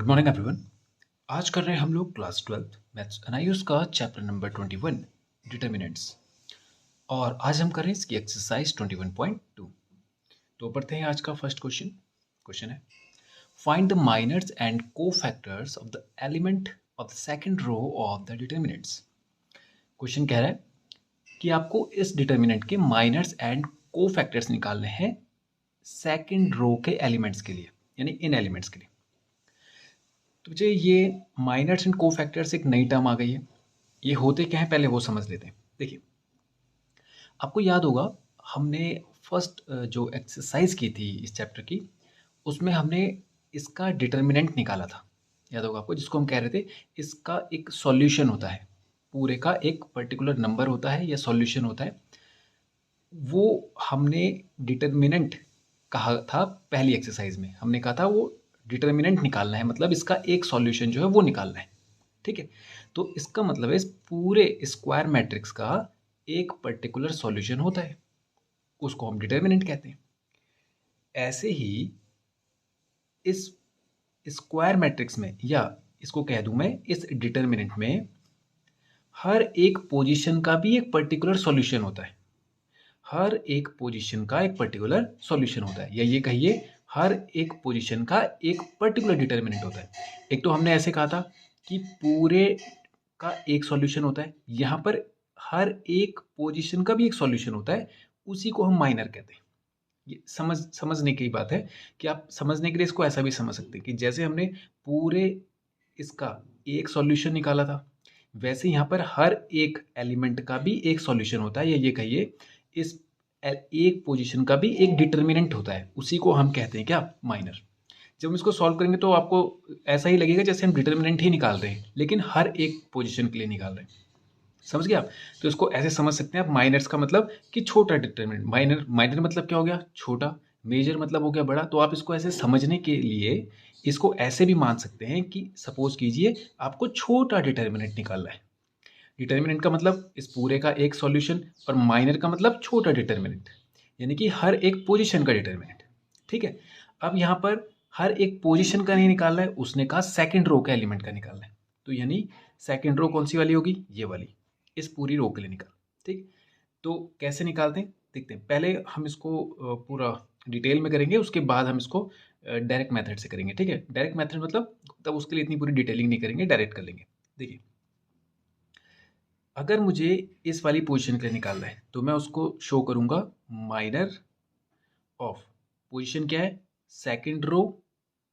Morning everyone. आज कर रहे हैं हम लोग क्लास 12th मैथ्स एनआईयूएस का चैप्टर नंबर 21 डिटर्मिनेंट्स। और आज हम कर रहे हैं इसकी एक्सरसाइज 21.2। तो पढ़ते हैं आज का फर्स्ट क्वेश्चन है find the minors and cofactors of the element of the second row of the determinants. Question कह रहा है कि आपको इस डिटर्मिनेंट के माइनर्स एंड कोफैक्टर्स निकालने हैं सेकंड रो के एलिमेंट्स के लिए, यानी इन एलिमेंट्स के लिए। तो मुझे ये माइनर्स एंड कोफैक्टर्स एक नई टर्म आ गई है। ये होते क्या है पहले वो समझ लेते हैं। देखिए, आपको याद होगा हमने फर्स्ट जो एक्सरसाइज की थी इस चैप्टर की, उसमें हमने इसका डिटर्मिनेंट निकाला था। याद होगा आपको, जिसको हम कह रहे थे इसका एक सॉल्यूशन होता है, पूरे का एक पर्टिकुलर नंबर होता है या सॉल्यूशन होता है। वो हमने डिटर्मिनेंट कहा था पहली एक्सरसाइज में। हमने कहा था वो डिटर्मिनेंट निकालना है, मतलब इसका एक सॉल्यूशन जो है वो निकालना है। ठीक है, तो इसका मतलब है इस पूरे स्क्वायर मैट्रिक्स का एक पर्टिकुलर सॉल्यूशन होता है, उसको हम डिटर्मिनेंट कहते हैं। ऐसे ही इस स्क्वायर मैट्रिक्स में, या इसको कह दूं मैं इस डिटर्मिनेंट में, हर एक पोजीशन का भी एक पर्टिकुलर सॉल्यूशन होता है। हर एक पोजीशन का एक पर्टिकुलर सॉल्यूशन होता है, या ये कहिए हर एक पोजीशन का एक पर्टिकुलर डिटर्मिनेंट होता है। एक तो हमने ऐसे कहा था कि पूरे का एक सॉल्यूशन होता है, यहाँ पर हर एक पोजीशन का भी एक सॉल्यूशन होता है, उसी को हम माइनर कहते हैं। ये समझने की बात है कि आप समझने के लिए इसको ऐसा भी समझ सकते हैं कि जैसे हमने पूरे इसका एक सॉल्यूशन निकाला था, वैसे यहाँ पर हर एक एलिमेंट का भी एक सॉल्यूशन होता है, या ये कहिए इस एक पोजीशन का भी एक डिटर्मिनेंट होता है, उसी को हम कहते हैं क्या, माइनर। जब हम इसको सॉल्व करेंगे तो आपको ऐसा ही लगेगा जैसे हम डिटर्मिनेंट ही निकाल रहे हैं, लेकिन हर एक पोजीशन के लिए निकाल रहे हैं। समझ गए आप? तो इसको ऐसे समझ सकते हैं आप, माइनर्स का मतलब कि छोटा डिटर्मिनेंट। माइनर मतलब क्या हो गया, छोटा। मेजर मतलब हो गया बड़ा। तो आप इसको ऐसे समझने के लिए इसको ऐसे भी मान सकते हैं कि सपोज कीजिए आपको छोटा डिटर्मिनेंट निकालना है। डिटर्मिनेंट का मतलब इस पूरे का एक सॉल्यूशन, और माइनर का मतलब छोटा डिटर्मिनेंट, यानी कि हर एक पोजीशन का डिटर्मिनेंट। ठीक है, अब यहाँ पर हर एक पोजीशन का नहीं निकालना है, उसने कहा सेकंड रो का एलिमेंट का निकालना है। तो यानी सेकंड रो कौन सी वाली होगी, ये वाली, इस पूरी रो के लिए निकाल। ठीक, तो कैसे निकालते हैं देखते हैं। पहले हम इसको पूरा डिटेल में करेंगे, उसके बाद हम इसको डायरेक्ट मेथड से करेंगे। ठीक है, डायरेक्ट मेथड मतलब तब उसके लिए इतनी पूरी डिटेलिंग नहीं करेंगे, डायरेक्ट कर लेंगे। देखिए, अगर मुझे इस वाली पोजीशन के लिए निकालना है तो मैं उसको शो करूंगा माइनर ऑफ, पोजीशन क्या है, सेकंड रो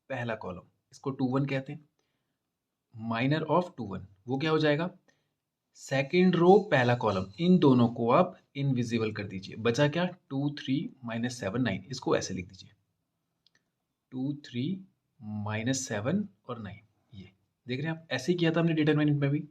पहला कॉलम, इसको 2 1 कहते हैं। माइनर ऑफ 2 1 वो क्या हो जाएगा, सेकंड रो पहला कॉलम, इन दोनों को आप इनविजिबल कर दीजिए। बचा क्या, 2 3 -7 9, इसको ऐसे लिख दीजिए 2 3 -7 और 9। ये देख रहे हैं आप, ऐसे ही किया था हमने डिटरमिनेंट में भी।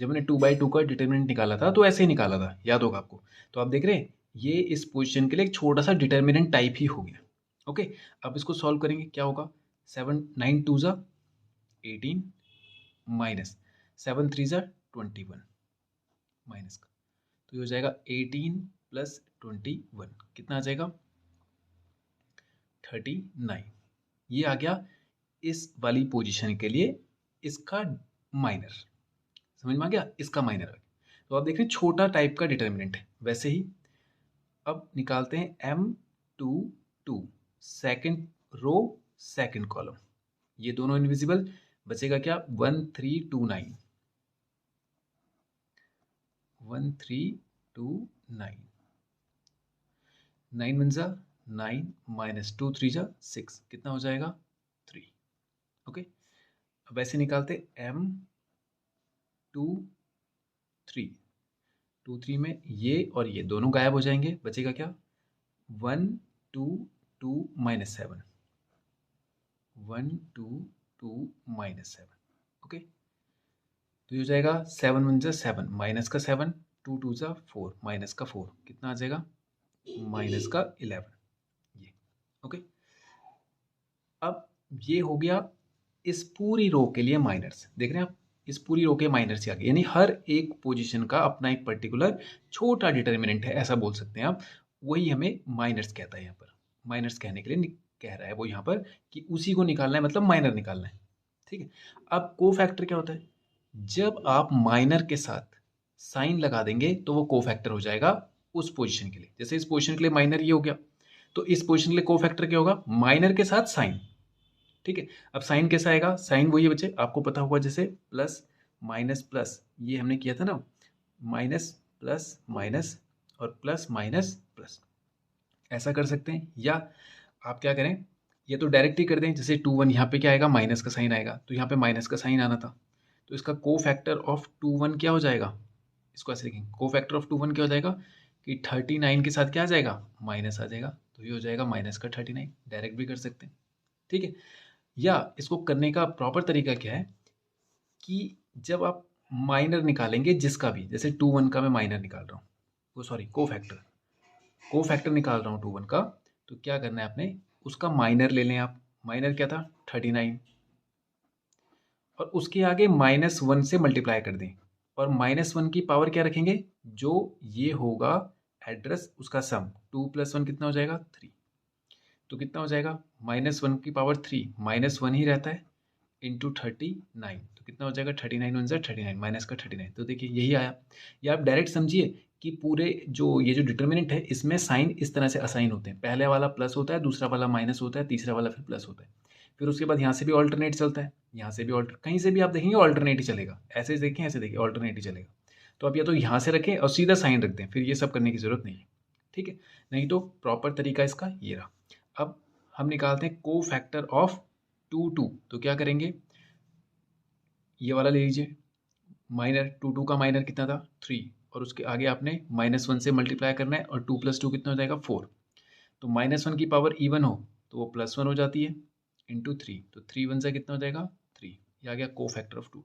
जब हमने 2/2 का डिटरमिनेंट निकाला था तो ऐसे ही निकाला था, याद होगा आपको। तो आप देख रहे हैं ये इस पोजीशन के लिए एक छोटा सा डिटरमिनेंट टाइप ही हो गया। ओके, अब इसको सॉल्व करेंगे, क्या होगा, 7 9 2 ज़ा 18 माइनस 7 3 ज़ा 21 माइनस का, तो ये हो जाएगा 18 + 21, कितना आ जाएगा 39। ये आ गया इस वाली पोजीशन के लिए इसका माइनर। समझ में आ गया, इसका माइनर आ गया। तो आप देख रहे हैं छोटा टाइप का डिटर्मिनेंट है। वैसे ही अब निकालते हैं M2 second row second column, ये दोनों इनविजिबल, बचेगा क्या 1329 1329 9 1 ज़ा 9 -2 3 ज़ा 6, कितना हो जाएगा 3। ओके, अब ऐसे निकालते M2 3 2 3 में ये और ये दोनों गायब हो जाएंगे, बचेगा क्या 1 2 2 -7 1 2 2 -7। ओके, तो ये हो जाएगा 7 1 ज़ा 7 माइनस का 7 2 2 ज़ा 4 माइनस का 4, कितना आ जाएगा माइनस का 11। ये ओके, अब ये हो गया इस पूरी रो के लिए माइनर्स। देख रहे हैं आप, इस पूरी रो के माइनर्स आ गए, यानी हर एक पोजीशन का अपना एक पर्टिकुलर छोटा डिटर्मिनेंट है, ऐसा बोल सकते हैं आप। वही हमें माइनर्स कहता है। यहाँ पर माइनर्स कहने के लिए कह रहा है वो यहाँ पर कि उसी को निकालना है, मतलब माइनर निकालना है। ठीक है। अब कोफैक्टर क्या होता है? जब आप माइनर के साथ साइन लगा देंगे तो वो कोफैक्टर हो जाएगा उस पोजीशन के लिए। जैसे इस पोजीशन के लिए माइनर ये हो गया, तो इस पोजीशन के लिए कोफैक्टर क्या होगा? माइनर के साथ साइन। ठीक है। अब साइन कैसा आएगा? साइन वही है बच्चे, आपको पता होगा, जैसे प्लस माइनस प्लस, ये हमने किया था ना, माइनस प्लस माइनस और प्लस माइनस प्लस, ऐसा कर सकते हैं। या आप क्या करें, ये तो डायरेक्ट ही कर दें, जैसे 2 1, यहाँ पे क्या आएगा? माइनस का साइन आएगा, तो यहाँ पे माइनस का साइन आना था, तो इसका को फैक्टर ऑफ 2 1 क्या हो जाएगा? इसको ऐसे लिखेंगे, को फैक्टर ऑफ 2 1 क्या हो जाएगा कि 39 के साथ क्या आ जाएगा? माइनस आ जाएगा, तो ये हो जाएगा माइनस का 39। डायरेक्ट भी कर सकते हैं, ठीक है। या इसको करने का प्रॉपर तरीका क्या है कि जब आप माइनर निकालेंगे जिसका भी, जैसे 2 1 का मैं माइनर निकाल रहा हूँ, वो सॉरी को फैक्टर निकाल रहा हूँ 2 1 का, तो क्या करना है आपने, उसका माइनर ले लें आप। माइनर क्या था? 39, और उसके आगे -1 से मल्टीप्लाई कर दें, और -1 की पावर क्या रखेंगे? जो ये होगा एड्रेस, उसका सम, 2 + 1 कितना हो जाएगा? 3। तो कितना हो जाएगा? -1 की पावर 3, -1 ही रहता है, इंटू 39, तो कितना हो जाएगा? 39 1 39, माइनस का 39, तो देखिए यही आया। या आप डायरेक्ट समझिए कि पूरे जो ये जो डिटर्मिनेंट है, इसमें साइन इस तरह से असाइन होते हैं, पहले वाला प्लस होता है, दूसरा वाला माइनस होता है, तीसरा वाला फिर प्लस होता है, फिर उसके बाद यहाँ से भी ऑल्टरनेट चलता है, यहाँ से भी ऑल्टर, कहीं से भी आप देखेंगे ऑल्टरनेट ही चलेगा, ऐसे देखें ऐसे देखिए ऑल्टरनेट ही चलेगा। तो आप या तो यहाँ से रखें और सीधा साइन रख दें, फिर ये सब करने की जरूरत नहीं है, ठीक है। नहीं तो प्रॉपर तरीका इसका ये रहा। अब हम निकालते हैं को फैक्टर ऑफ 2 तो क्या करेंगे, ये वाला ले लीजिए, माइनर 2 का माइनर कितना था? 3, और उसके आगे आपने -1 से मल्टीप्लाई करना है, और 2 + 2 कितना हो जाएगा? 4। तो -1 की पावर इवन हो तो वो +1 हो जाती है, इंटू 3, तो 3 1 से कितना हो जाएगा? 3। ये आ गया को फैक्टर ऑफ 2।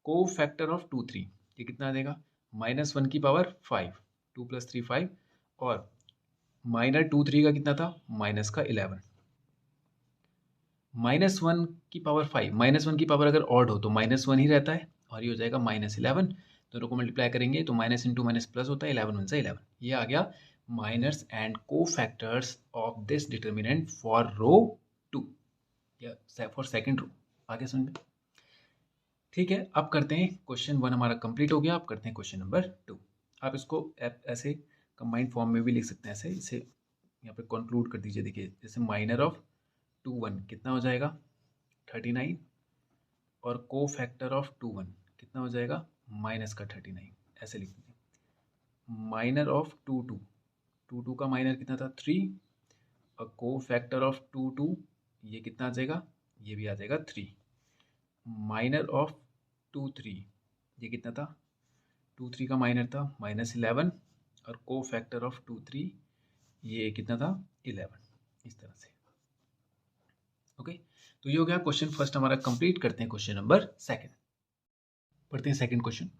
को फैक्टर ऑफ 2 3, ये कितना आ जाएगा? -1 की पावर 5, 2 + 3 5, और -2 3 का कितना था? माइनस का 11। -1 की पावर 5, -1 की पावर अगर ऑड हो तो -1 ही रहता है, और ये हो जाएगा -11। दोनों को मल्टीप्लाई करेंगे तो माइनस इंटू माइनस प्लस होता है, 11 1 से 11। ये आ गया minors and co factors of this determinant for row 2 या फॉर सेकेंड रो। आगे समझ में? ठीक है। अब करते हैं क्वेश्चन 1, हमारा कंप्लीट हो गया। अब करते हैं क्वेश्चन नंबर 2। आप इसको ऐसे कंबाइंड फॉर्म में भी लिख सकते हैं, ऐसे इसे यहाँ पे कंक्लूड कर दीजिए। देखिए जैसे माइनर ऑफ 2 1 कितना हो जाएगा? 39, और को फैक्टर ऑफ 2 1 कितना हो जाएगा? माइनस का 39, ऐसे लिख दीजिए। माइनर ऑफ 2 2, 2 2 का माइनर कितना था? 3, और को फैक्टर ऑफ 2 2, ये कितना आ जाएगा? ये भी आ जाएगा 3। माइनर ऑफ 2 3, ये कितना था? 2 3 का माइनर था -11, और को फैक्टर ऑफ 2 3, ये कितना था? 11। इस तरह से, ओके। तो ये हो गया क्वेश्चन फर्स्ट हमारा कंप्लीट। करते हैं क्वेश्चन नंबर सेकंड। पढ़ते हैं सेकंड क्वेश्चन।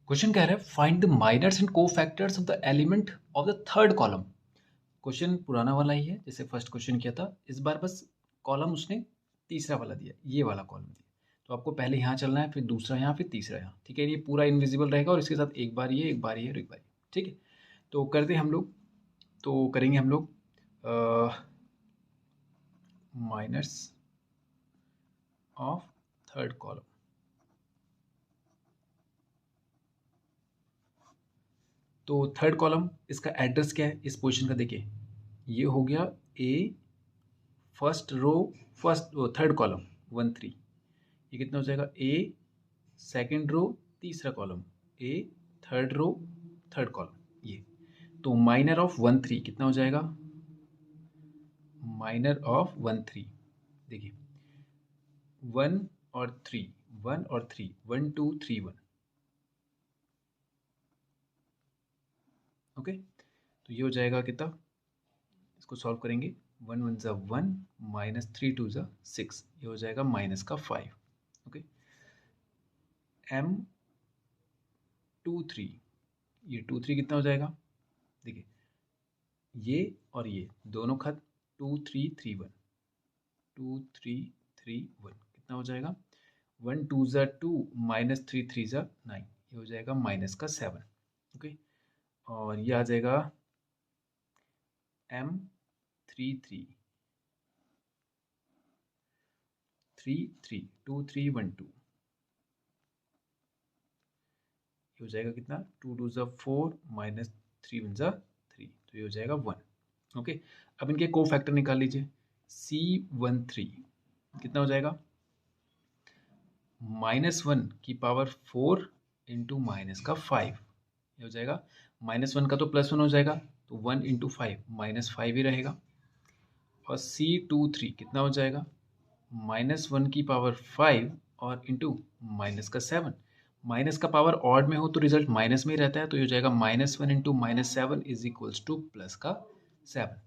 क्वेश्चन कह रहा है find the minors and cofactors of the element of the third column. Question पुराना वाला ही है जैसे फर्स्ट क्वेश्चन किया था, इस बार बस कॉलम उसने तीसरा वाला दिया, ये वाला कॉलम दिया। तो आपको पहले यहाँ चलना है, फिर दूसरा यहाँ, फिर तीसरा यहाँ, ठीक है। ये पूरा इनविजिबल रहेगा, और इसके साथ एक बार ये, एक बार ये, और एक बार ये, ठीक है। तो करते हैं हम लोग, तो करेंगे हम लोग माइनर्स ऑफ थर्ड कॉलम। तो थर्ड कॉलम, इसका एड्रेस क्या है इस पोजीशन का? देखिए ये हो गया a first row, first third column 1 3, ये कितना हो जाएगा? ए सेकेंड रो तीसरा कॉलम, ए थर्ड रो थर्ड कॉलम, ये। तो माइनर ऑफ 1 3 कितना हो जाएगा? माइनर ऑफ 1 3, देखिए 1 और 3, 1 और 3, 1 2 3 1, ओके। तो ये हो जाएगा कितना? इसको सॉल्व करेंगे, 1 1 ज़ा 1, -3 2 ज़ा 6, ये हो जाएगा -5, ओके। M2 3, ये 2 3 कितना हो जाएगा? देखिए ये और ये दोनों खत, 2 3 3 1, 2 3 3 1 कितना हो जाएगा? 1 2 ज़ा 2, -3 3 ज़ा 9, ये हो जाएगा -7, ओके। और ये आ जाएगा M3 3, 3 2 3 1 2, ये हो जाएगा कितना 2 2 ज़ा 4 माइनस 3 1 ज़ा 3, तो ये हो जाएगा 1। ओके, अब इनके को फैक्टर निकाल लीजिए। C13 कितना हो जाएगा -1 की पावर 4 इंटू माइनस का 5, ये हो जाएगा -1 का तो +1 हो जाएगा, तो 1 इंटू 5 -5 ही रहेगा। और C23 कितना हो जाएगा -1 की पावर 5 और इंटू माइनस का 7। माइनस का पावर ऑड में हो तो रिजल्ट माइनस में ही रहता है, तो ये हो जाएगा -1 into -7 is equals two plus का 7।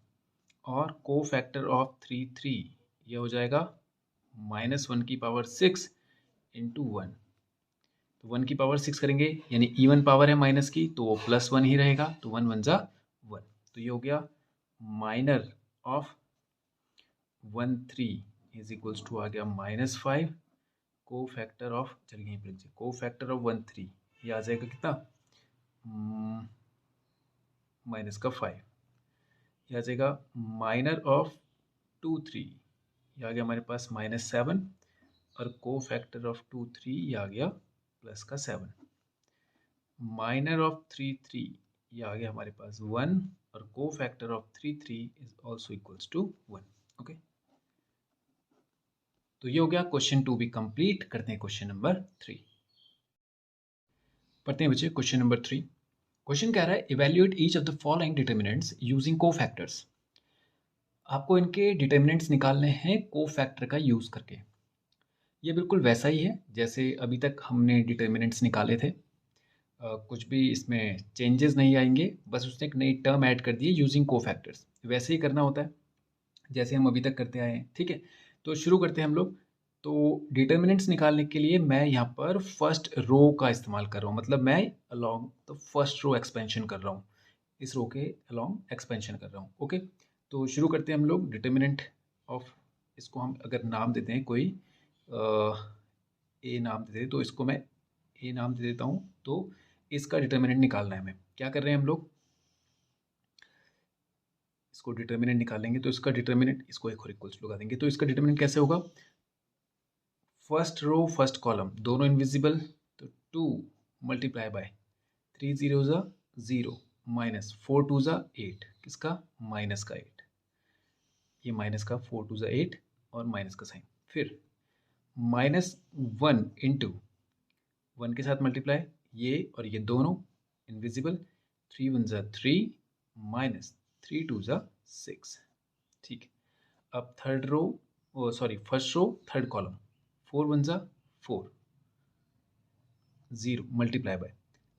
और को फैक्टर ऑफ 3 ये हो जाएगा -1 की पावर 6 इंटू 1, तो 1 की पावर 6 करेंगे यानी इवन पावर है माइनस की, तो वो +1 ही रहेगा, तो 1 1 ज़ा 1, तो ये हो गया minor of 13 is equals to आ गया -5 को फैक्टर ऑफ, चलिए यहीं पर लिखिए, को फैक्टर ऑफ 13 ये आ जाएगा कितना माइनस का 5, ये आ जाएगा माइनर ऑफ 3 ये आ गया हमारे पास -7 और को फैक्टर ऑफ 3 ये आ गया प्लस का 7। माइनर ऑफ 3 ये आ गया हमारे पास 1 और cofactor of 3 is also equals to 1। Okay, तो ये हो गया क्वेश्चन 2 भी कंप्लीट। करते हैं क्वेश्चन नंबर 3। पढ़ते हैं बच्चे क्वेश्चन नंबर 3। क्वेश्चन कह रहा है evaluate each of the following determinants using cofactors. आपको इनके डिटर्मिनेंट्स निकालने हैं कोफैक्टर का यूज करके। ये बिल्कुल वैसा ही है जैसे अभी तक हमने डिटर्मिनेंट्स निकाले थे। कुछ भी इसमें चेंजेस नहीं आएंगे, बस उसने एक नई टर्म ऐड कर दी है यूजिंग कोफैक्टर्स। वैसे ही करना होता है जैसे हम अभी तक करते आए हैं। ठीक है, तो शुरू करते हैं हम लोग। तो डिटर्मिनेंट्स निकालने के लिए मैं यहाँ पर फर्स्ट रो का इस्तेमाल कर रहा हूँ, मतलब मैं along the first row expansion कर रहा हूँ, इस रो के अलॉन्ग एक्सपेंशन कर रहा हूँ। ओके, तो शुरू करते हैं हम लोग डिटर्मिनेंट ऑफ, इसको हम अगर नाम देते हैं कोई ए नाम दे दें, तो इसको मैं ए नाम दे देता हूँ। तो इसका डिटर्मिनेंट निकालना है हमें। क्या कर रहे हैं हम लोग, इसको डिटर्मिनेंट निकालेंगे। तो इसका डिटर्मिनेंट, इसको एक और इक्वल्स लगा देंगे। तो इसका डिटर्मिनेंट कैसे होगा, फर्स्ट रो फर्स्ट कॉलम दोनों इनविजिबल, तो 2 मल्टीप्लाई बाय 3 0 ज़ा 0 माइनस 4 2 ज़ा 8, किसका माइनस का 8, ये माइनस का 4 2 ज़ा 8 और माइनस का साइन। फिर -1 इंटू 1 के साथ मल्टीप्लाई, ये और ये दोनों इनविजिबल, 3 1 ज़ा 3 माइनस 3 2 ज़ा 6। ठीक है, अब third row, sorry first row third column, 4 1 ज़ा 4 0 मल्टीप्लाई बाय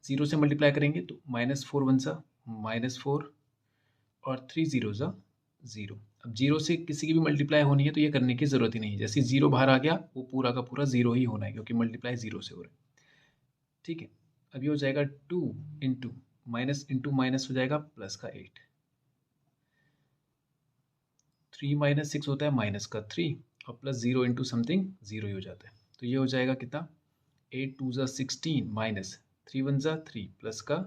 0 से मल्टीप्लाई करेंगे तो -4 1 ज़ा -4 और 3 0 ज़ा 0। अब 0 से किसी की भी मल्टीप्लाई होनी है तो ये करने की ज़रूरत ही नहीं है, जैसे 0 बाहर आ गया वो पूरा का पूरा 0 ही होना है क्योंकि मल्टीप्लाई 0 से हो रहा है। ठीक है, अब ये हो जाएगा 2 इंटू माइनस हो जाएगा प्लस का 8, 3 माइनस 6 होता है माइनस का 3 और प्लस 0 इंटू समथिंग 0 ही हो जाता है। तो ये हो जाएगा कितना 8 2 ज़ा 16 माइनस 3 1 ज़ा 3 प्लस का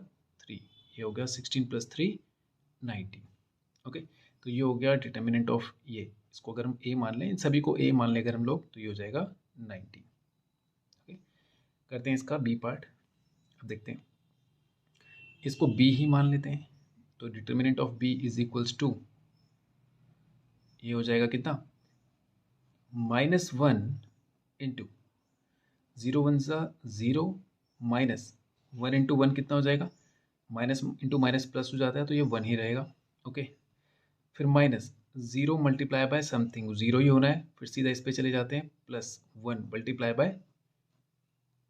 3, ये हो गया 16 प्लस 3 19। ओके, तो ये हो गया डिटर्मिनेंट ऑफ ये, इसको अगर हम ए मान लें, इन सभी को ए मान लें अगर हम लोग, तो ये हो जाएगा 19। ओके, करते हैं इसका बी पार्ट। अब देखते हैं, इसको बी ही मान लेते हैं। तो determinant of B is equals to, ये हो जाएगा कितना -1 इंटू 0 1 ज़ा 0 माइनस 1 इंटू 1 कितना हो जाएगा, माइनस इंटू माइनस प्लस हो जाता है तो ये 1 ही रहेगा। ओके, फिर माइनस 0 मल्टीप्लाई बाय समथिंग 0 ही होना है, फिर सीधा इस पे चले जाते हैं, प्लस 1 मल्टीप्लाई बाय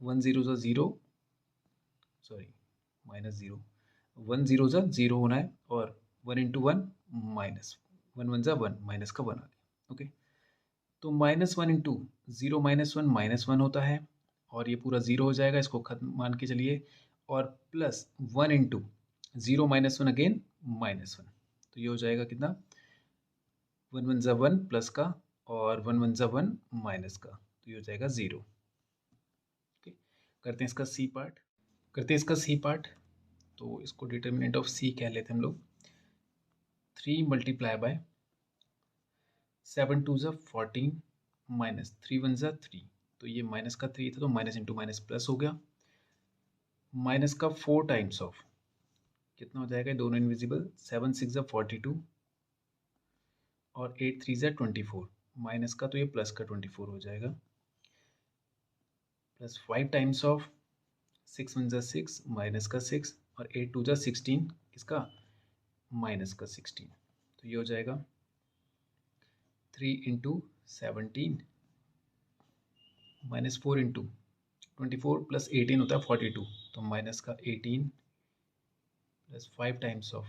1 0 ज़ा 0, सॉरी -0 1 0 ज़ा 0 होना है और 1 इंटू 1 माइनस 1 1 ज़ा 1 माइनस का 1 आ गया। ओके, तो -1 इंटू 0 -1 होता है और ये पूरा 0 हो जाएगा, इसको खत्म मान के चलिए, और प्लस 1 इंटू 0 -1 अगेन -1, तो ये हो जाएगा कितना 1 1 ज़ा 1 प्लस का और 1 1 ज़ा 1 माइनस का, तो ये हो जाएगा 0। ओके, करते हैं इसका सी पार्ट। तो इसको डिटर्मिनेंट ऑफ सी कह लेते हैं हम लोग। 3 मल्टीप्लाई बाय 7 2 ज़ा 14 माइनस 3 × 1 = 3, तो ये माइनस का 3 था तो माइनस इंटू माइनस प्लस हो गया। माइनस का 4 टाइम्स ऑफ कितना हो जाएगा, दोनों इनविजिबल, 7 × 6 = 42 और 8 × 3 = 24। माइनस का तो ये प्लस का 24 हो जाएगा, प्लस 5 टाइम्स ऑफ 6 × 1 = 6, माइनस का 6 और 8 × 2 = 16, इसका माइनस का 16, तो ये हो जाएगा 3 × 17 माइनस 4 × 24 प्लस 18 होता है 42, तो माइनस का 18 प्लस 5 टाइम्स ऑफ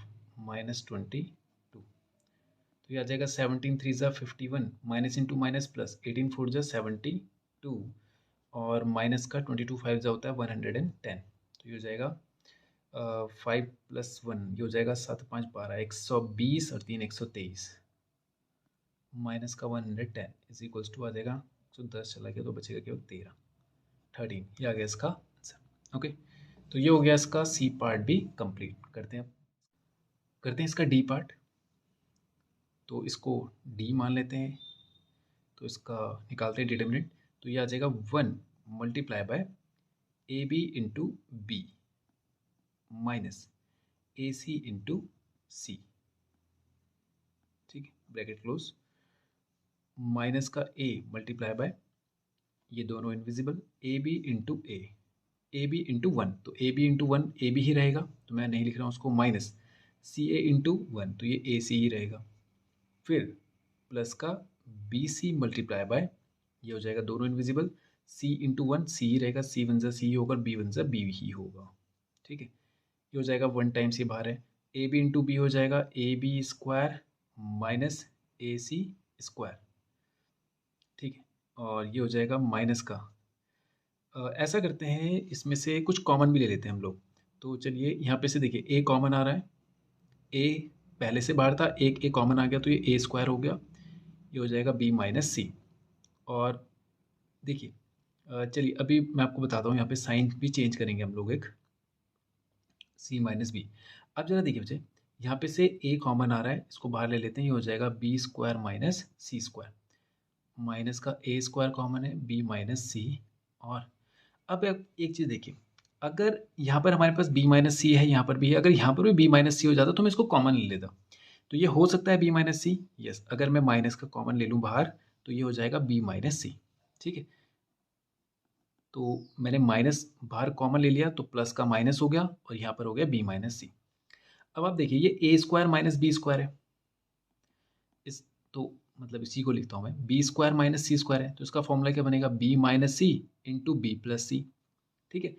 माइनस 22, तो ये आ जाएगा 17 × 3 = 51, माइनस इंटू माइनस प्लस, 18 × 4 = 72 और माइनस का 22 × 5 होता है 110, तो ये हो जाएगा 5 + 1, ये हो जाएगा 7 × 5 = 12, 120 और 3 = 123, माइनस का 110 इज इक्वल्स टू आ जाएगा, तो 10 चला गया तो बचेगा केवल 13, ये आ गया इसका आंसर। ओके, तो ये हो गया इसका सी पार्ट भी कंप्लीट। करते हैं इसका डी पार्ट। तो इसको डी मान लेते हैं, तो इसका निकालते हैं डिटर्मिनेंट। तो ये आ जाएगा 1 × AB × B minus AC × C, ठीक है, ब्रैकेट क्लोज, माइनस का A × ये दोनों इनविजिबल, AB × A, AB × 1, तो AB × 1 AB ही रहेगा, तो मैं नहीं लिख रहा हूँ उसको, माइनस CA × 1, तो ये AC ही रहेगा, फिर प्लस का BC × ये हो जाएगा दोनों इनविजिबल, C × 1 C ही रहेगा, C 1 = C ही होगा, B 1 = B ही होगा, ठीक है, ये हो जाएगा 1 टाइम्स ये बाहर है, AB × B हो जाएगा AB² माइनस AC², ठीक है, और ये हो जाएगा माइनस का, ऐसा करते हैं इसमें से कुछ कॉमन भी ले लेते हैं हम लोग। तो चलिए यहाँ पे से देखिए A कॉमन आ रहा है, A पहले से बाहर था, एक A कॉमन आ गया तो ये A² हो गया, ये हो जाएगा B - C। और देखिए चलिए अभी मैं आपको बताता हूँ, यहाँ पे साइन भी चेंज करेंगे हम लोग, एक C - B। अब जरा देखिए बच्चे, यहाँ पे से A कॉमन आ रहा है, इसको बाहर ले लेते हैं, ये हो जाएगा B² - C², माइनस का A² कॉमन है, B - C। और अब एक चीज़ देखिए, अगर यहाँ पर हमारे पास B - C है, यहाँ पर भी है, अगर यहाँ पर भी B - C हो जाता तो मैं इसको कॉमन ले लेता, तो ये हो सकता है B - C, यस, अगर मैं माइनस का कॉमन ले लूँ बाहर तो ये हो जाएगा B - C, ठीक है, तो मैंने माइनस बाहर कॉमन ले लिया तो प्लस का माइनस हो गया और यहाँ पर हो गया B - C। अब आप देखिए ये A² - B² है, इस तो मतलब इसी को लिखता हूँ मैं, B² - C² है, तो इसका फॉर्मूला क्या बनेगा, B - C × B + C, ठीक है,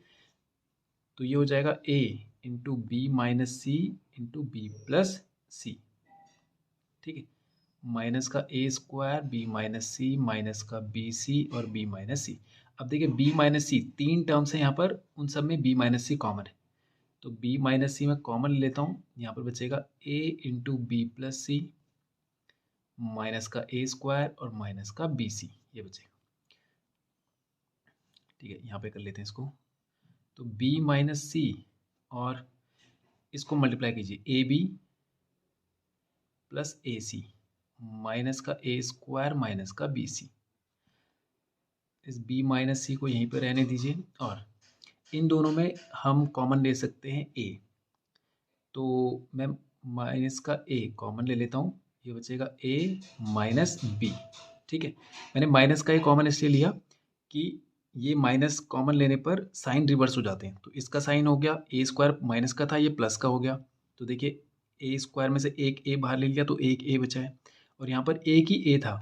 तो ये हो जाएगा A × B - C × B + C, ठीक है, माइनस का A² B - C माइनस का BC और B - C। अब देखिए B - C 3 टर्म्स हैं यहाँ पर, उन सब में B - C कॉमन है, तो B - C मैं कॉमन ले लेता हूँ, यहाँ पर बचेगा A × B + C माइनस का A² और माइनस का BC, ये बचेगा, ठीक है, यहाँ पे कर लेते हैं इसको, तो B - C और इसको मल्टीप्लाई कीजिए, AB + AC माइनस का A² माइनस का BC, इस B - C को यहीं पर रहने दीजिए, और इन दोनों में हम कॉमन ले सकते हैं A, तो मैं माइनस का A कॉमन ले लेता हूँ, ये बचेगा A - B, ठीक है, मैंने माइनस का A कॉमन इसलिए लिया कि ये माइनस कॉमन लेने पर साइन रिवर्स हो जाते हैं, तो इसका साइन हो गया, A² माइनस का था, ये प्लस का हो गया, तो देखिए A² में से एक A बाहर ले लिया तो एक A बचा है, और यहाँ पर एक ही A था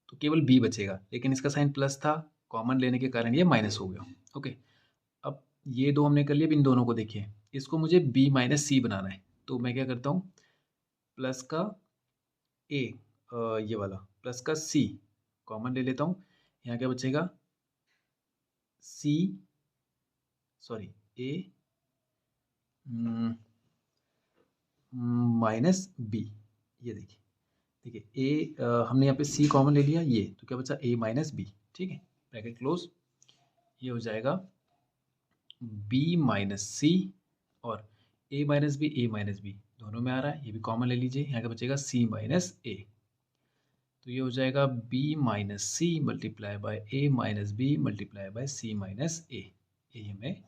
तो केवल B बचेगा, लेकिन इसका साइन प्लस था, कॉमन लेने के कारण ये माइनस हो गया। ओके, अब ये दो हमने कर लिए, अब इन दोनों को देखिए, इसको मुझे B - C बनाना है, तो मैं क्या करता हूँ, प्लस का A, ये वाला प्लस का C कॉमन ले लेता हूँ, यहाँ क्या बचेगा, C sorry A minus B, ये देखिए A, हमने यहाँ पे C कॉमन ले लिया, ये तो क्या बचा A - B, ठीक है, ब्रैकेट क्लोज, ये हो जाएगा B - C और A - B दोनों में आ रहा है, ये भी कॉमन ले लीजिए, यहाँ का बचेगा C - A, तो ये हो जाएगा b minus C multiply by a minus B multiply by C minus A. ये हमें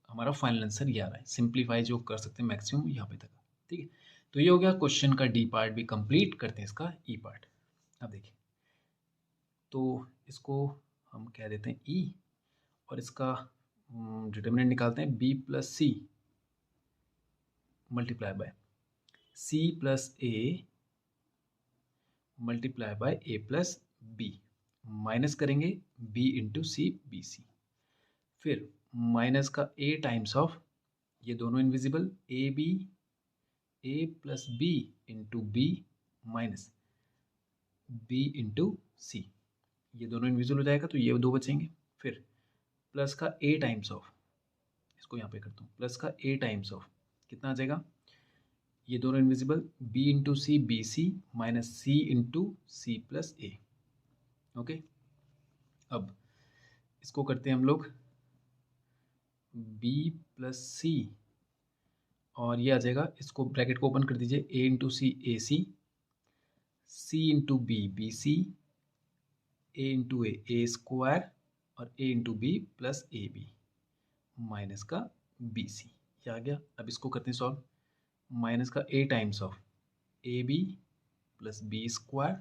हमारा फाइनल आंसर ये आ रहा है। सिंप्लीफाई जो कर सकते हैं मैक्सिमम यहाँ पे तक। ठीक है, तो ये हो गया क्वेश्चन का डी पार्ट भी कंप्लीट। करते हैं इसका ई पार्ट। अब देखिए, तो इसको हम कह देते हैं ई, और इसका डिटर्मिनेंट निकालते हैं b plus C multiply by C plus A multiply by A plus B, minus करेंगे b into C B C, फिर माइनस का a टाइम्स ऑफ, ये दोनों invisible, A B A plus B into B minus B into C, ये दोनों invisible हो जाएगा तो ये दो बचेंगे। फिर प्लस का a टाइम्स ऑफ, इसको यहाँ पे करता हूँ, प्लस का a टाइम्स ऑफ कितना आ जाएगा, ये दोनों invisible, b into C B C minus C into C plus A. Okay, अब इसको करते हैं हम लोग b प्लस सी, और ये आ जाएगा, इसको ब्रैकेट को ओपन कर दीजिए, a into C A C into B B C, A into A square, और a into B plus A B minus का बी सी, ये आ गया। अब इसको करते हैं सॉल्व, माइनस का a times of A B plus B square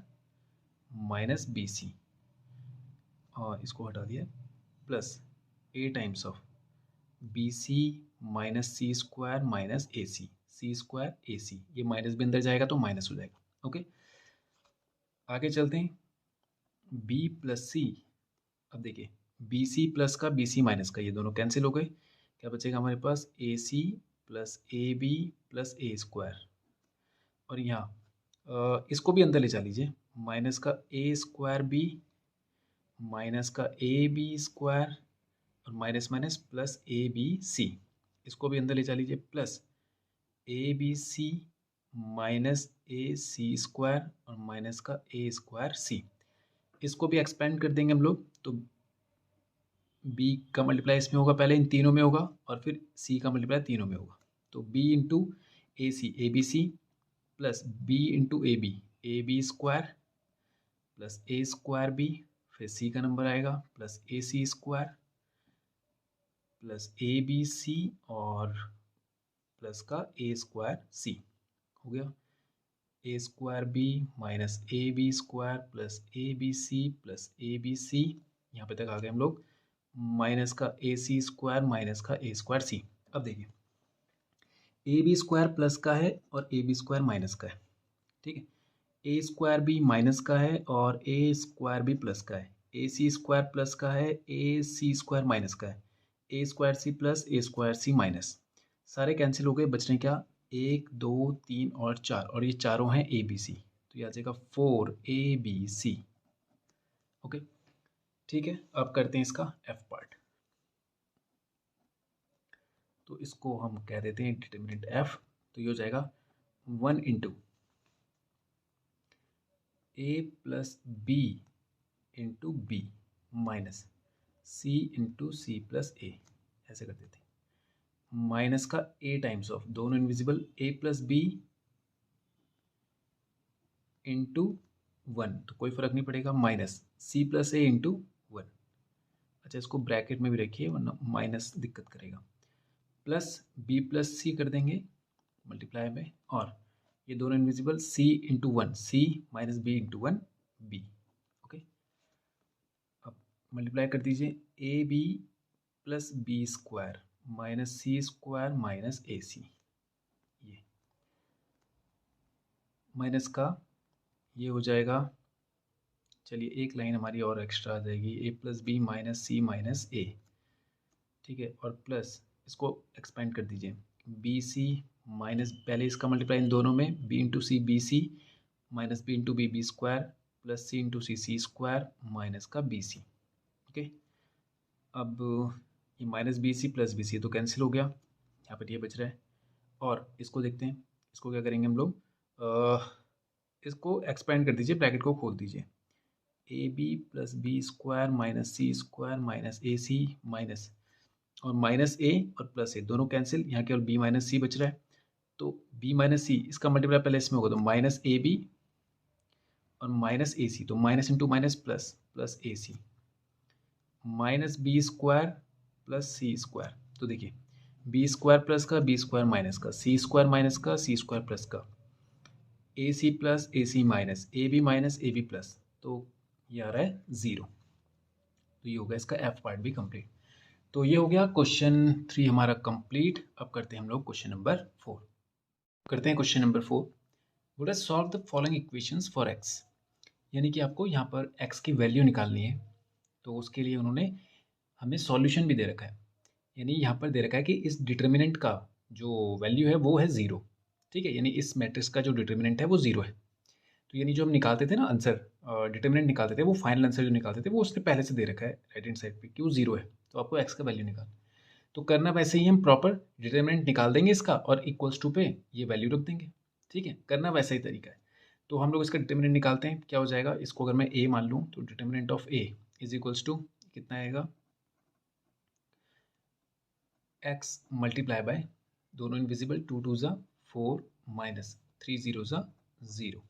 minus B C, और इसको हटा दिया, plus a times of B C minus C square minus A C square A C, ये माइनस भी अंदर जाएगा तो माइनस हो जाएगा। ओके, आगे चलते हैं, b प्लस सी। अब देखिए, बी सी प्लस का बी सी माइनस का, ये दोनों कैंसिल हो गए, क्या बचेगा हमारे पास, A C plus A B plus A square, और यहाँ इसको भी अंदर ले जा लीजिए, माइनस का ए स्क्वायर बी माइनस का ए बी स्क्वायर, और minus minus plus A B C, इसको भी अंदर ले जा लीजिए, plus A B C minus A C square, और माइनस का ए स्क्वायर सी, इसको भी एक्सपेंड कर देंगे हम लोग, तो b का मल्टीप्लाई इसमें होगा, पहले इन तीनों में होगा, और फिर c का मल्टीप्लाई तीनों में होगा, तो b into A C A B C plus b into A B square plus A square B, फिर c का नंबर आएगा plus A C square plus A B C, और प्लस का ए स्क्वायर सी, हो गया, A square B minus A B square plus A B C plus A B C, यहाँ पे तक आ गए हम लोग, माइनस का ए सी स्क्वायर माइनस का ए स्क्वायर सी। अब देखिए, ए बी स्क्वायर प्लस का है और ए बी स्क्वायर माइनस का है, ठीक है, ए स्क्वायर बी माइनस का है और ए स्क्वायर बी प्लस का है, ए सी स्क्वायर प्लस का है, ए सी स्क्वायर माइनस का है, ए square C plus A square C minus, सारे कैंसिल हो गए, बच रहे क्या, 1 2 3 और 4, और ये चारों हैं ए बी सी, तो ये आ जाएगा 4 ABC। ओके, ठीक है, अब करते हैं इसका एफ पार्ट। तो इसको हम कह देते हैं डिटर्मिनेंट एफ, तो ये हो जाएगा 1 into A plus B into B minus C into C plus A, ऐसे कर देते हैं, माइनस का ए टाइम्स ऑफ, दोनों invisible, A plus B into 1, तो कोई फर्क नहीं पड़ेगा, minus C plus A into 1, अच्छा इसको ब्रैकेट में भी रखिए वरना माइनस दिक्कत करेगा, प्लस बी प्लस सी कर देंगे मल्टीप्लाई में, और ये दोनों invisible, C into 1 C minus B into 1 B. Okay, अब मल्टीप्लाई कर दीजिए, A B plus B square minus C square minus A C, ये माइनस का ये हो जाएगा, चलिए एक लाइन हमारी और एक्स्ट्रा आ जाएगी, ए प्लस बी माइनस सी माइनस ए, ठीक है, और प्लस इसको एक्सपेंड कर दीजिए, बी सी माइनस, पहले इसका मल्टीप्लाई इन दोनों में, B into C B C minus B into B square plus C into C square minus का बी सी। ओके, अब ये minus B C plus B C तो कैंसिल हो गया, यहाँ पर ये बच रहा है, और इसको देखते हैं, इसको क्या करेंगे हम लोग, इसको एक्सपेंड कर दीजिए, ब्रैकेट को खोल दीजिए, A B plus B square minus C square minus A C minus, और माइनस ए और प्लस ए दोनों कैंसिल, यहाँ केवल बी माइनस सी बच रहा है, तो बी माइनस सी इसका मल्टीप्लाई पहले इसमें होगा, तो माइनस ए बी और माइनस ए सी, तो minus into minus plus, plus A C minus B square plus C square. तो देखिए बी स्क्वायर प्लस का, बी स्क्वायर माइनस का, सी स्क्वायर माइनस का, सी स्क्वायर प्लस का, A C plus A C minus A B minus A B plus, तो ये आ रहा है 0। तो ये होगा इसका एफ पार्ट भी कंप्लीट। तो ये हो गया क्वेश्चन 3 हमारा कंप्लीट। अब करते हैं हम लोग क्वेश्चन नंबर 4। करते हैं question number 4। Let us solve the following equations for x. यानी कि आपको यहाँ पर एक्स की वैल्यू निकालनी है, तो उसके लिए उन्होंने हमें सॉल्यूशन भी दे रखा है। यानी यहाँ पर दे रखा है कि इस डिटर्मिनेंट का जो वैल्यू है वो है 0। ठीक है, यानी इस मैट्रिक्स का जो डिटर्मिनेंट है वो 0 है। तो यानी जो हम निकालते थे ना आंसर, डिटर्मिनेंट निकालते थे, वो फाइनल आंसर जो निकालते थे वो उसने पहले से दे रखा है राइट हैंड साइड पे कि वो 0 है। तो आपको एक्स का वैल्यू निकाल, तो करना वैसे ही, हम प्रॉपर डिटर्मिनेंट निकाल देंगे इसका और इक्वल्स टू पे ये वैल्यू रख देंगे। ठीक है, करना वैसा ही तरीका है। तो हम लोग इसका डिटर्मिनेंट निकालते हैं, क्या हो जाएगा, इसको अगर मैं ए मान लूँ तो determinant of A is equals to कितना आएगा, एक्स मल्टीप्लाई बाय, दोनों इनविजिबल, 2 2 ज़ा 4 माइनस 3 0 ज़ा 0,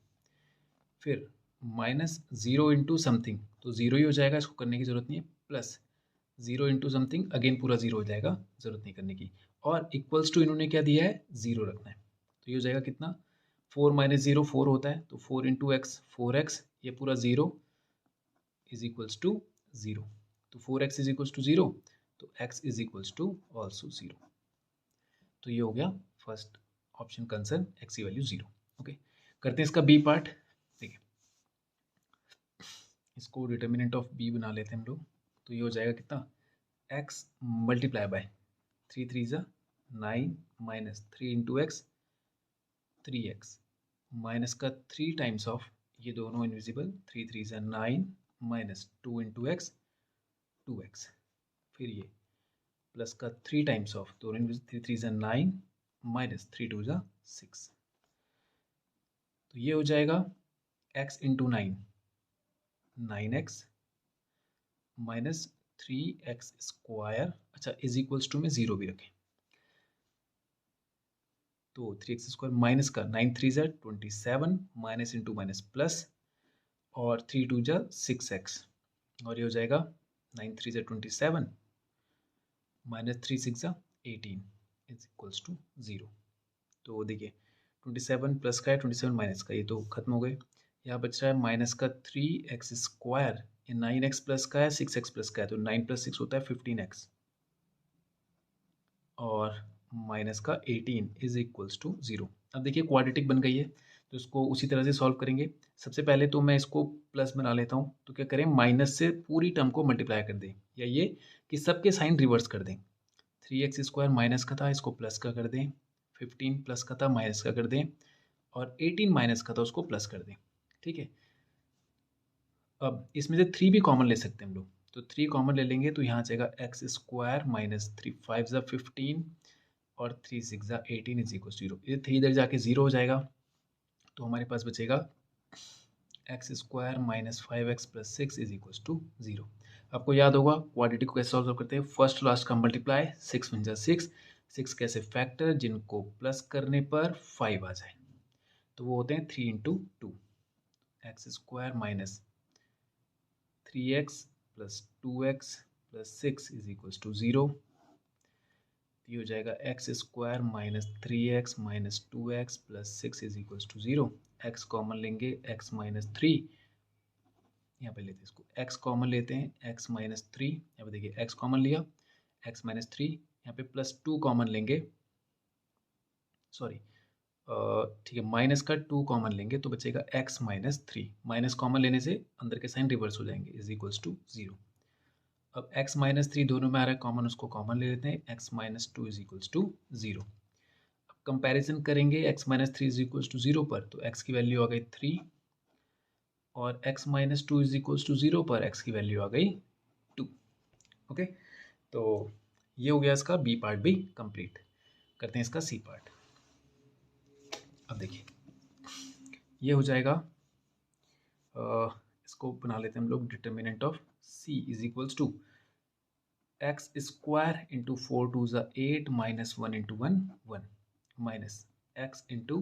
फिर माइनस 0 इंटू समथिंग, तो 0 ही हो जाएगा, इसको करने की ज़रूरत नहीं है, प्लस 0 इंटू समथिंग, अगेन पूरा 0 हो जाएगा, ज़रूरत नहीं करने की, और इक्वल्स टू इन्होंने क्या दिया है, 0 रखना है। तो ये हो जाएगा कितना, 4 माइनस 0 4 होता है, तो 4 इंटू एक्स 4x, ये पूरा 0 इज इक्वल्स टू 0। तो 4x इज इक्वल्स टू 0, तो x is equals to also 0। तो ये हो गया फर्स्ट ऑप्शन कंसर्न x की वैल्यू 0। ओके, करते हैं इसका बी पार्ट। देखिए इसको डिटर्मिनेंट ऑफ बी बना लेते हैं हम लोग। तो ये हो जाएगा कितना, x मल्टीप्लाई बाय 3 3 ज़ा 9 minus 3 into x 3x minus का 3 टाइम्स ऑफ, ये दोनों इनविजिबल, 3 3 ज़ा 9 माइनस 2 इंटू एक्स 2x, फिर ये प्लस का 3 टाइम्स ऑफ, दोनों इनविजिबल, 3 3 ज़ा 9 माइनस 3 2 ज़ा 6। तो ये हो जाएगा x into 9 9x minus 3x square, अच्छा इज इक्वल्स टू में 0 भी रखें, तो 3x स्क्वायर माइनस का 9 3 ज़ा 27 माइनस इंटू माइनस प्लस, और 3 2 ज़ा 6x, और ये हो जाएगा 9 3 ज़ा 27 माइनस 3 6 ज़ा 18 इज इक्वल्स टू 0। तो देखिए 27 प्लस का है, 27 माइनस का, ये तो खत्म हो गए। यहाँ बच रहा है माइनस का 3x स्क्वायर, ये 9x प्लस का है, 6x प्लस का है, तो 9 प्लस 6 होता है 15x, और माइनस का 18 इज इक्वल्स टू 0। अब देखिए क्वाड्रेटिक बन गई है, तो इसको उसी तरह से सॉल्व करेंगे। सबसे पहले तो मैं इसको प्लस बना लेता हूँ, तो क्या करें, माइनस से पूरी टर्म को मल्टीप्लाई कर दें, या ये कि सबके साइन रिवर्स कर दें। 3x स्क्वायर माइनस का था, इसको प्लस का कर दें, 15 प्लस का था माइनस का कर दें, और 18 माइनस का था उसको प्लस कर दें। ठीक है, अब इसमें से 3 भी कॉमन ले सकते हैं हम लोग, तो 3 कॉमन ले लेंगे, तो यहाँ आ जाएगा एक्स स्क्वायर माइनस 3 5 ज़ा 15 और 3 6 ज़ा 18 इज इक्वल 0। ये 3 इधर जाके 0 हो जाएगा, तो हमारे पास बचेगा x square minus 5x plus 6 is equal to 0। आपको याद होगा क्वाड्रेटिक को कैसे सॉल्व करते हैं, फर्स्ट लास्ट का मल्टीप्लाई, 6 1 जा 6, 6 कैसे फैक्टर जिनको प्लस करने पर 5 आ जाए, तो वो होते हैं 3 into 2, x square minus 3x plus 2x plus 6 is equal to 0। ये हो जाएगा x square minus 3x minus 2x plus 6 is equal to 0। X common लेंगे, x माइनस 3, यहाँ पे लेते हैं इसको, x कॉमन लेते हैं, x माइनस 3, यहाँ पे देखिए x कॉमन लिया, x माइनस 3, यहाँ पे प्लस 2 कॉमन लेंगे, सॉरी ठीक है, माइनस का 2 कॉमन लेंगे, तो बचेगा x माइनस 3, माइनस कॉमन लेने से अंदर के साइन रिवर्स हो जाएंगे, इज इक्वल्स टू 0। अब x माइनस 3 दोनों में आ रहा है कॉमन, उसको कॉमन ले लेते हैं, x minus 2 is equals to 0। अब कंपैरिजन करेंगे x minus 3 is equals to 0 पर, तो x की वैल्यू आ गई 3, और x minus 2 is equals to 0 पर x की वैल्यू आ गई 2। ओके, तो ये हो गया इसका बी पार्ट भी कंप्लीट। करते हैं इसका सी पार्ट। अब देखिए ये हो जाएगा, इसको बना लेते हैं हम लोग, determinant of C is equals to x square into 4 2 ज़ा 8 minus 1 into 1 1 minus x into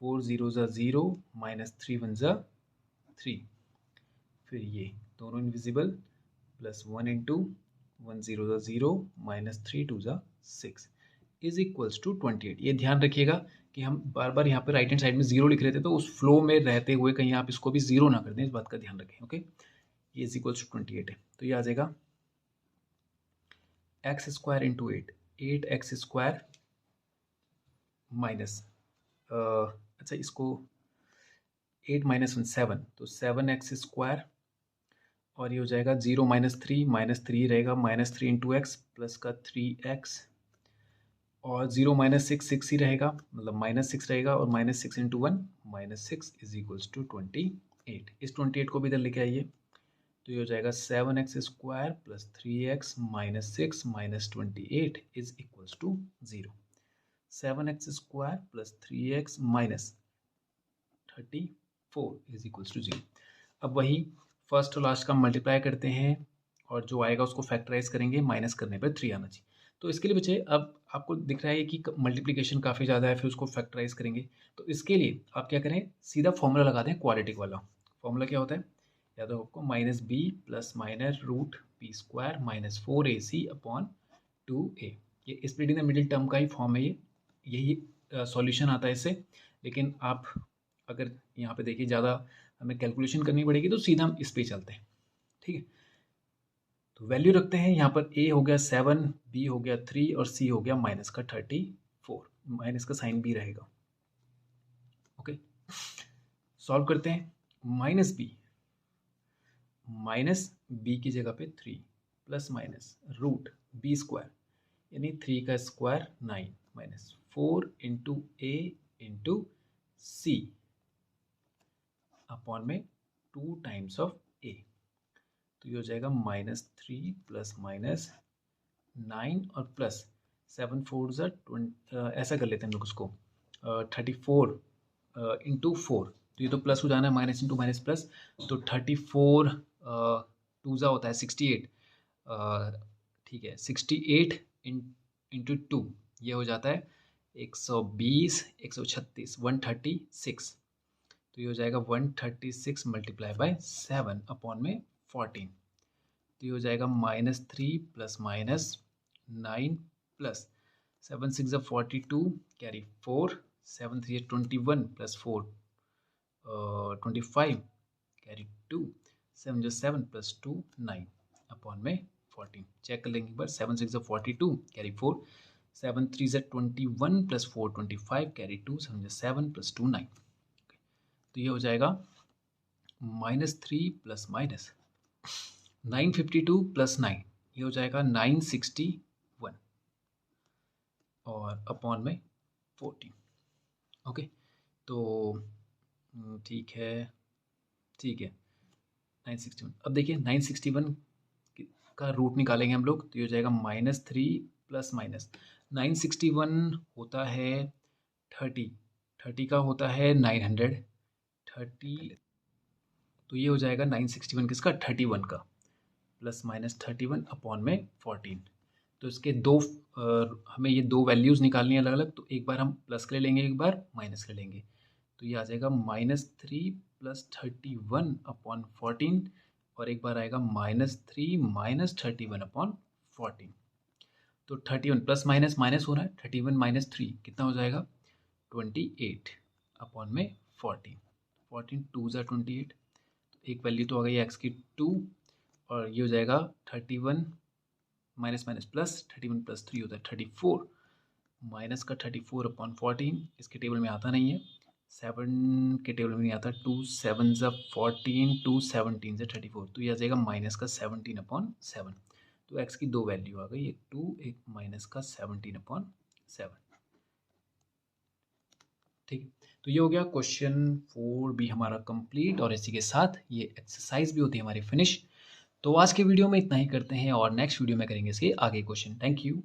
4 0 ज़ा 0 माइनस 3 1 ज़ा 3, फिर ये दोनों इनविजिबल, प्लस 1 इंटू 1 0 ज़ा 0 माइनस 3 2 ज़ा 6 इज इक्वल्स टू 28। ये ध्यान रखिएगा कि हम बार बार यहाँ पे राइट हैंड साइड में जीरो लिख रहे थे, तो उस फ्लो में रहते हुए कहीं आप इसको भी जीरो ना कर दें, इस बात का ध्यान रखें। ओके, ये इज इक्वल्स टू 28 है, तो ये आ जाएगा x square into 8 x square minus अच्छा इसको 8 माइनस 1 7, तो 7 एक्स स्क्वायर, और ये हो जाएगा 0 माइनस थ्री रहेगा, माइनस 3 इंटू एक्स प्लस का 3x, और 0 माइनस 6 6 ही रहेगा, मतलब माइनस 6 रहेगा, और minus 6 into 1 minus 6 is equals to 28। इस 28 को भी इधर लेके आइए, तो ये हो जाएगा 7 x square plus 3x minus 6 minus 28 is equals to 0। 7 x square plus 3x minus 34 is equals to 0। अब वही फर्स्ट और लास्ट का मल्टीप्लाई करते हैं, और जो आएगा उसको फैक्टराइज करेंगे, माइनस करने पर 3 आना चाहिए। तो इसके लिए बच्चे अब आपको दिख रहा है कि मल्टीप्लिकेशन काफ़ी ज़्यादा है, फिर उसको फैक्टराइज करेंगे, तो इसके लिए आप क्या करें, सीधा फॉर्मूला लगा दें क्वाड्रेटिक वाला। फॉर्मूला क्या होता है, या तो आपको minus B plus minus root P square minus 4ac upon 2a, ये split in the middle term का ही फॉर्म है, ये यही सॉल्यूशन आता है इससे। लेकिन आप अगर यहाँ पे देखिए ज़्यादा हमें कैलकुलेशन करनी पड़ेगी, तो सीधा हम इस पे चलते हैं, ठीक है। तो वैल्यू रखते हैं, यहाँ पर a हो गया 7, b हो गया 3 और c हो गया माइनस का 34, माइनस का साइन b रहेगा। ओके, सॉल्व करते हैं, माइनस b की जगह पे 3 plus minus root b square, यानी 3 का square 9 minus 4 into a into c upon में 2 टाइम्स ऑफ a, तो ये हो जाएगा -3 प्लस माइनस 9 और प्लस 7 4 ज़ा 20, ऐसा कर लेते हैं हम लोग उसको 34 इंटू 4, तो ये तो प्लस हो जाना है, माइनस इंटू माइनस प्लस, तो 34 2 ज़ा होता है 68, ठीक है 68 इंटू 2 ये हो जाता है 120 136 136, तो ये हो जाएगा 136 मल्टीप्लाई बाय 7 अपॉन में 14, तो ये हो जाएगा -3 प्लस माइनस 9 प्लस 7 6 ज़ा 42 कैरी 4 7 3 21 प्लस 4 25 कैरी 2 7 जो 7 प्लस 2 9 अपॉन में 14, चेक कर लेंगे एक बार, 7 6 ज़ा 42 कैरी 4 7 3 ज़ा 21 प्लस 4 25 कैरी 2 7 जो 7 प्लस 2 9, तो ये हो जाएगा -3 प्लस माइनस 952 प्लस 9, ये हो जाएगा 961 और अपॉन में 14। ओके, तो ठीक है 961। अब देखिए 961 का रूट निकालेंगे हम लोग, तो ये हो जाएगा -3 प्लस माइनस 961 होता है 30 का होता है 900 30, तो ये हो जाएगा 961 किसका 31 का, प्लस माइनस 31 अपॉन में 14, तो इसके दो हमें ये दो वैल्यूज़ निकालनी है अलग अलग, तो एक बार हम प्लस कर लेंगे, एक बार माइनस कर लेंगे, तो ये आ जाएगा -3 प्लस 31 अपॉन 14, और एक बार आएगा -3 माइनस 31 अपॉन 14, तो 31 प्लस माइनस माइनस हो रहा है, 31 माइनस 3 कितना हो जाएगा 28 अपॉन में 14 2 ज़ा 28, तो एक वैल्यू तो आ गई एक्स की 2, और ये हो जाएगा 31 माइनस माइनस प्लस 31 प्लस 3 होता है 34, माइनस का 34 अपॉन 14, इसके टेबल में आता नहीं है, 7 के टेबल में नहीं आता, 2 7 ज़ा 14 2 17 ज़ा 34, तो ये आ जाएगा माइनस का 17 अपॉन 7, तो एक्स की दो वैल्यू आ गई, एक 2 एक माइनस का 17 अपॉन 7, ठीक। तो ये हो गया क्वेश्चन 4B हमारा कंप्लीट, और इसी के साथ ये एक्सरसाइज भी होती है हमारी फिनिश। तो आज के वीडियो में इतना ही करते हैं, और नेक्स्ट वीडियो में करेंगे इसके आगे क्वेश्चन। Thank you.